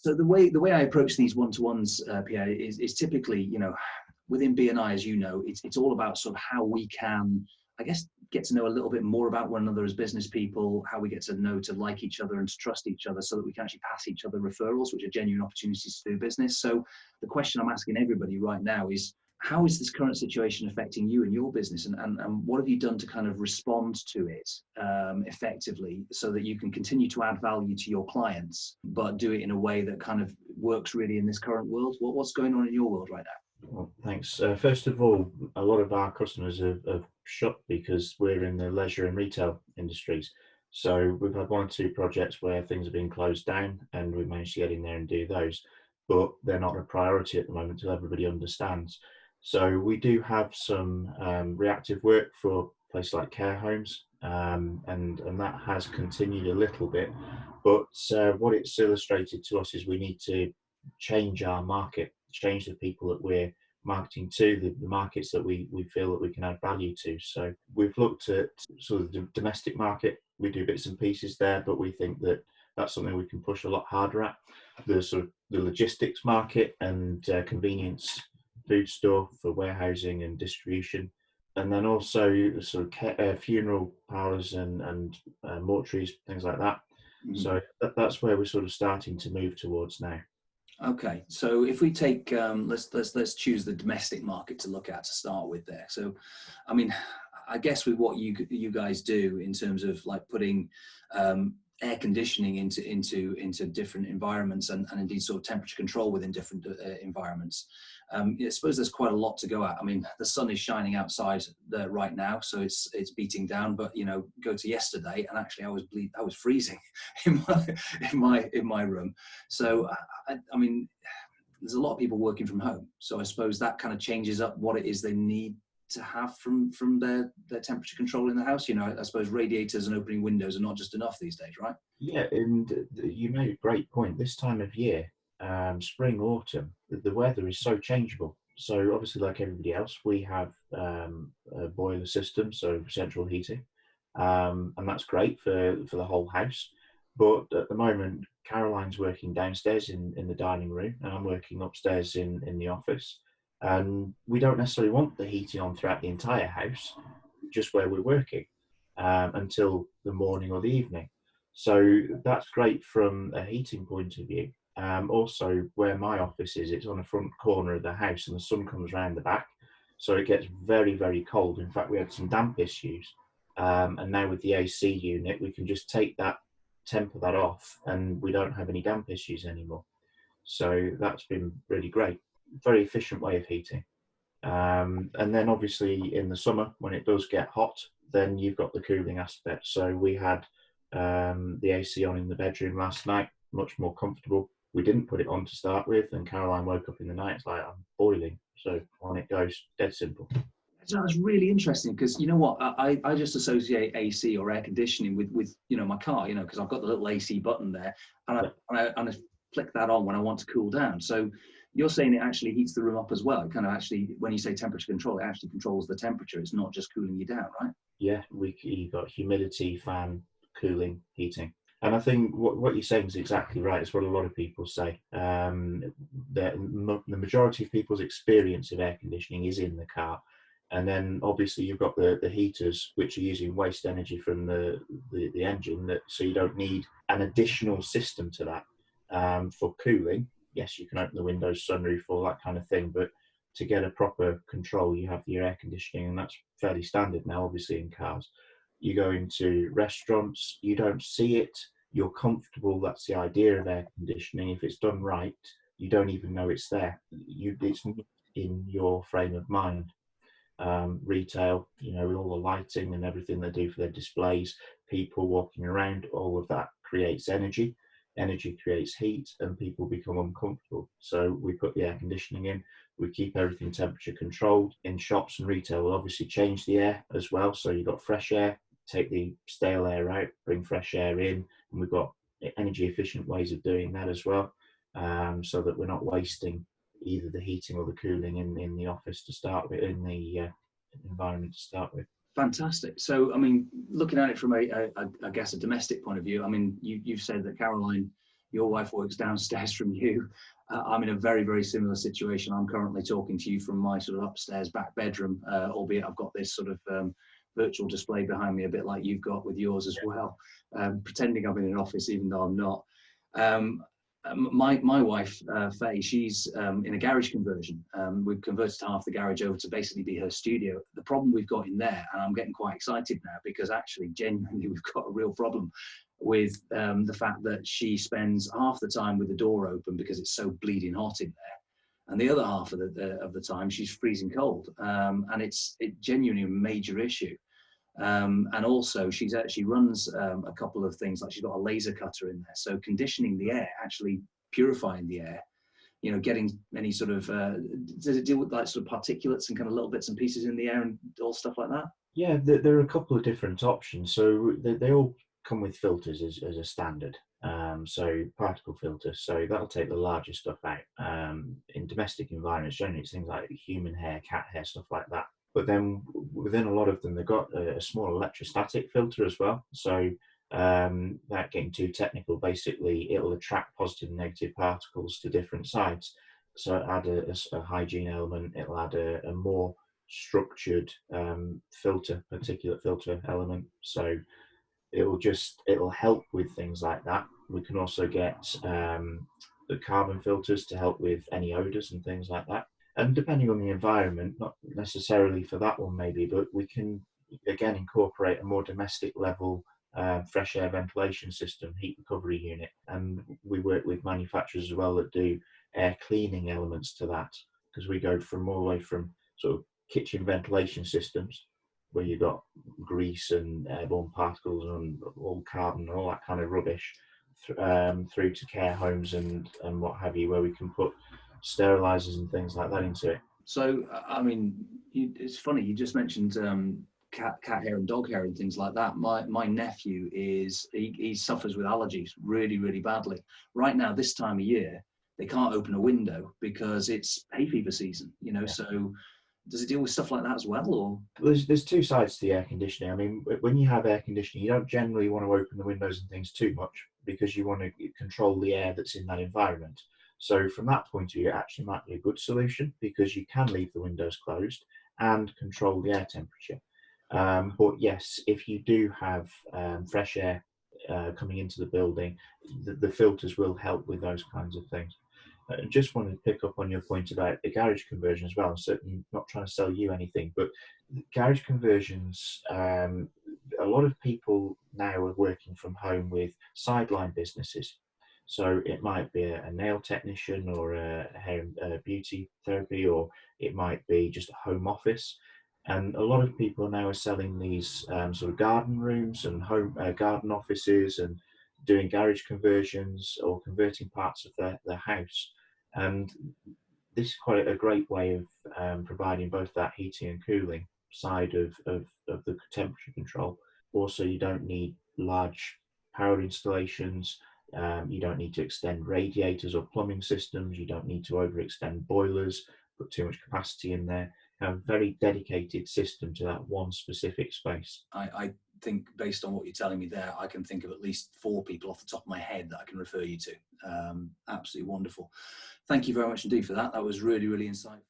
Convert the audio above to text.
So the way I approach these one-to-ones, Pierre, is typically, within BNI, as you know, it's all about sort of how we can, I guess, get to know a little bit more about one another as business people, how we get to know to like each other and to trust each other so that we can actually pass each other referrals, which are genuine opportunities to do business. So the question I'm asking everybody right now is, how is this current situation affecting you and your business, and what have you done to kind of respond to it effectively so that you can continue to add value to your clients, but do it in a way that kind of works really in this current world? What's going on in your world right now? Well, thanks. First of all, a lot of our customers have shut because we're in the leisure and retail industries. So we've had 1 or 2 projects where things have been closed down and we've managed to get in there and do those, but they're not a priority at the moment until everybody understands. So we do have some reactive work for places like care homes, and that has continued a little bit. But what it's illustrated to us is we need to change our market, change the people that we're marketing to, the markets that we feel that we can add value to. So we've looked at sort of the domestic market. We do bits and pieces there, but we think that that's something we can push a lot harder at. The sort of the logistics market and convenience food store for warehousing and distribution, and then also sort of funeral parlours and mortuaries, things like that. Mm-hmm. So that's where we're sort of starting to move towards now. Okay, so if we take let's choose the domestic market to look at to start with there. So, I mean, I guess with what you guys do in terms of like putting air conditioning into different environments and indeed sort of temperature control within different environments. I suppose there's quite a lot to go at. I mean, the sun is shining outside there right now, so it's beating down. But go to yesterday, and actually I was freezing in my room. So I mean, there's a lot of people working from home. So I suppose that kind of changes up what it is they need to have from their temperature control in the house. I suppose radiators and opening windows are not just enough these days, right? Yeah, and you made a great point. This time of year, spring, autumn, the weather is so changeable. So obviously, like everybody else, we have a boiler system, so central heating, and that's great for the whole house. But at the moment, Caroline's working downstairs in the dining room, and I'm working upstairs in the office. And we don't necessarily want the heating on throughout the entire house, just where we're working, until the morning or the evening. So that's great from a heating point of view. Also, where my office is, it's on the front corner of the house and the sun comes around the back. So it gets very, very cold. In fact, we had some damp issues. And now with the AC unit, we can just temper that off, and we don't have any damp issues anymore. So that's been really great. Very efficient way of heating. And then obviously in the summer, when it does get hot, then you've got the cooling aspect. So we had the AC on in the bedroom last night, much more comfortable. We didn't put it on to start with, and Caroline woke up in the night, it's like, I'm boiling. So on it goes, dead simple. So that's really interesting, because you know what, I just associate AC or air conditioning with my car, because I've got the little AC button there, and I flick that on when I want to cool down. So you're saying it actually heats the room up as well. It kind of actually, when you say temperature control, it actually controls the temperature. It's not just cooling you down, right? Yeah, you've got humidity, fan, cooling, heating. And I think what you're saying is exactly right. It's what a lot of people say. The majority of people's experience of air conditioning is in the car. And then obviously you've got the heaters, which are using waste energy from the engine, so you don't need an additional system to that. For cooling, yes, you can open the windows, sunroof, all that kind of thing, but to get a proper control, you have your air conditioning, and that's fairly standard now, obviously, in cars. You go into restaurants, you don't see it, you're comfortable. That's the idea of air conditioning. If it's done right, you don't even know it's there. It's not in your frame of mind. Retail, with all the lighting and everything they do for their displays, people walking around, all of that creates energy. Energy creates heat, and people become uncomfortable. So we put the air conditioning in. We keep everything temperature controlled. In shops and retail, we'll obviously change the air as well. So you've got fresh air, take the stale air out, bring fresh air in, and we've got energy efficient ways of doing that as well, so that we're not wasting either the heating or the cooling in the office to start with, in the environment to start with. Fantastic. So, I mean, looking at it from I guess a domestic point of view, I mean, you've said that Caroline, your wife works downstairs from you. I'm in a very, very similar situation. I'm currently talking to you from my sort of upstairs back bedroom, albeit I've got this sort of virtual display behind me, a bit like you've got with yours as well, pretending I'm in an office even though I'm not. My wife, Faye, she's in a garage conversion. We've converted half the garage over to basically be her studio. The problem we've got in there, and I'm getting quite excited now because actually genuinely we've got a real problem with the fact that she spends half the time with the door open because it's so bleeding hot in there. And the other half of the time she's freezing cold. And it's genuinely a major issue. And also she runs a couple of things, like she's got a laser cutter in there, so conditioning the air, actually purifying the air, you know, getting any sort of does it deal with like sort of particulates and kind of little bits and pieces in the air and all stuff like that? Yeah, there are a couple of different options. So they all come with filters as a standard. So particle filters, so that'll take the larger stuff out. In domestic environments, generally it's things like human hair, cat hair, stuff like that. But then within a lot of them, they've got a small electrostatic filter as well. So without getting too technical, basically it'll attract positive and negative particles to different sides. So add a hygiene element, it'll add a more structured particulate filter element. So it'll help with things like that. We can also get the carbon filters to help with any odors and things like that. And depending on the environment, not necessarily for that one maybe, but we can again incorporate a more domestic level fresh air ventilation system, heat recovery unit. And we work with manufacturers as well that do air cleaning elements to that, because we go from all the way from sort of kitchen ventilation systems where you've got grease and airborne particles and all carbon and all that kind of rubbish, through to care homes and what have you, where we can put sterilizers and things like that into it. So, I mean, it's funny, you just mentioned cat hair and dog hair and things like that. My nephew he suffers with allergies really, really badly. Right now, this time of year, they can't open a window because it's hay fever season, you know, yeah. So does it deal with stuff like that as well, or? There's two sides to the air conditioning. I mean, when you have air conditioning, you don't generally want to open the windows and things too much because you want to control the air that's in that environment. So from that point of view, it actually might be a good solution because you can leave the windows closed and control the air temperature. But yes, if you do have fresh air coming into the building, the filters will help with those kinds of things. I just wanted to pick up on your point about the garage conversion as well. I'm certainly not trying to sell you anything, but garage conversions, a lot of people now are working from home with sideline businesses. So it might be a nail technician or a hair and beauty therapy, or it might be just a home office. And a lot of people now are selling these sort of garden rooms and home garden offices and doing garage conversions or converting parts of their house. And this is quite a great way of providing both that heating and cooling side of the temperature control. Also, you don't need large power installations. You don't need to extend radiators or plumbing systems. You don't need to overextend boilers, put too much capacity in there. Have a very dedicated system to that one specific space. I think based on what you're telling me there, I can think of at least 4 people off the top of my head that I can refer you to. Absolutely wonderful. Thank you very much indeed for that. That was really, really insightful.